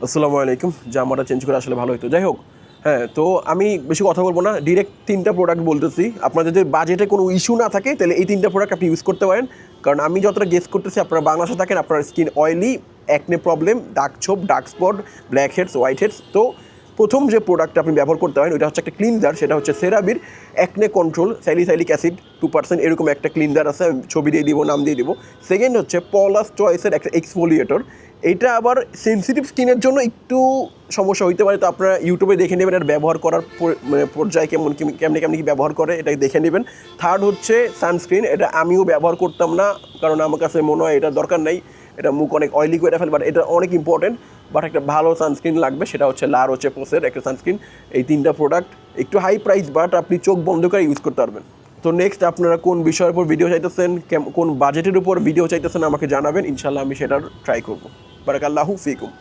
আসসালামু আলাইকুম। জামাটা চেঞ্জ করে আসলে ভালো হতো। যাই হোক, হ্যাঁ, তো আমি বেশি কথা বলবো না। ডিরেক্ট ৩টা প্রোডাক্ট বলতেছি। আপনার যদি বাজেটে কোনো ইস্যু না থাকে তাহলে এই ৩টা প্রোডাক্ট আপনি ইউজ করতে পারেন। কারণ আমি যতটা গেস করতেছি আপনারা বাংলাদেশে থাকেন, আপনার স্কিন অয়েলি, অ্যাকনে প্রবলেম, দাগ ছোপ, dark spot, blackheads, whiteheads. তো প্রথম যে প্রোডাক্টটা আপনি ব্যবহার করতে পারেন ওইটা হচ্ছে একটা ক্লিনজার, সেটা হচ্ছে সেরাবির অ্যাকনে কন্ট্রোল স্যালিসাইলিক অ্যাসিড 2% এরকম একটা ক্লিনজার আছে, আমি ছবি দিয়ে দিব, নাম দিয়ে দিব। সেকেন্ড হচ্ছে পলাস চয়েসের একটা এক্সফোলিয়েটর। এইটা আবার সেনসিটিভ স্কিনের জন্য একটু সমস্যা হইতে পারে, তো আপনারা ইউটিউবে দেখে নেবেন এর ব্যবহার করার পর্যায়ে কেমনি কেমনি কি ব্যবহার করে এটা দেখে নেবেন। থার্ড হচ্ছে সানস্ক্রিন, এটা আমিও ব্যবহার করতাম না কারণ আমার কাছে মনে হয় এটা দরকার নাই, এটা মুখ অনেক অয়েলি করে ফেলে, বাট এটা অনেক ইম্পর্টেন্ট। বাট একটা ভালো সানস্ক্রিন লাগবে, সেটা হচ্ছে লা রোচে পোসের একটা সানস্ক্রিন। এই 3টা প্রোডাক্ট একটু হাই প্রাইস, বাট আপনি চোখ বন্ধ করে ইউজ করতে পারবেন। তো নেক্সট আপনারা কোন বিষয়ের উপর ভিডিও চাইতেছেন, কোন বাজেটের উপর ভিডিও চাইতেছেন আমাকে জানাবেন, ইনশাল্লাহ আমি সেটার ট্রাই করবো। বারাকাল্লাহু ফিকুম।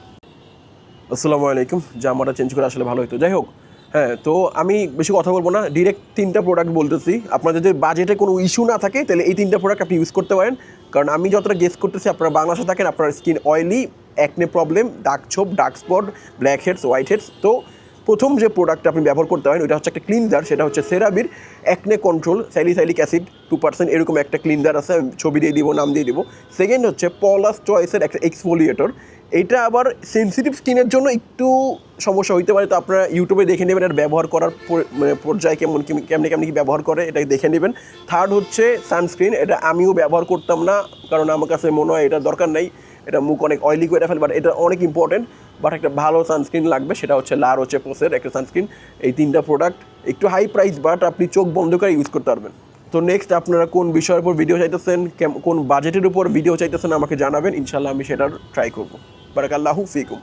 আসসালামু আলাইকুম। জামাটা চেঞ্জ করে আসলে ভালো হতো। যাই হোক, হ্যাঁ, তো আমি বেশি কথা বলবো না। ডিরেক্ট 3টা প্রোডাক্ট বলতেছি। আপনার যদি বাজেটে কোনো ইস্যু না থাকে তাহলে এই 3টা প্রোডাক্ট আপনি ইউজ করতে পারেন। কারণ আমি যতটা গেস করতেছি আপনারা বাংলাদেশে থাকেন, আপনার স্কিন অয়েলি, অ্যাকনে প্রবলেম, দাগ ছোপ, dark spot, blackheads, whiteheads. তো প্রথম যে প্রোডাক্টটা আপনি ব্যবহার করতে পারেন ওইটা হচ্ছে একটা ক্লিনজার, সেটা হচ্ছে সেরাবির অ্যাকনে কন্ট্রোল স্যালিসাইলিক অ্যাসিড 2% এরকম একটা ক্লিনজার আছে, আমি ছবি দিয়ে দিব, নাম দিয়ে দিব। সেকেন্ড হচ্ছে পলাস চয়েসের একটা এক্সফোলিয়েটর। এইটা আবার সেনসিটিভ স্কিনের জন্য একটু সমস্যা হইতে পারে, তো আপনারা ইউটিউবে দেখে নেবেন এর ব্যবহার করার পর্যায়ে কেমনি কেমনি কি ব্যবহার করে এটা দেখে নেবেন। থার্ড হচ্ছে সানস্ক্রিন, এটা আমিও ব্যবহার করতাম না কারণ আমার কাছে মনে হয় এটা দরকার নাই, এটা মুখ অনেক অয়েলি করে ফেলে, বাট এটা অনেক ইম্পর্টেন্ট। বাট একটা ভালো সানস্ক্রিন লাগবে, সেটা হচ্ছে লা রোচে পোসের একটা সানস্ক্রিন। এই 3টা প্রোডাক্ট একটু হাই প্রাইস, বাট আপনি চোখ বন্ধ করে ইউজ করতে পারবেন। তো নেক্সট আপনারা কোন বিষয়ের উপর ভিডিও চাইতেছেন, কোন বাজেটের উপর ভিডিও চাইতেছেন আমাকে জানাবেন, ইনশাল্লাহ আমি সেটার ট্রাই করবো। বারাকাল্লাহু ফিকুম।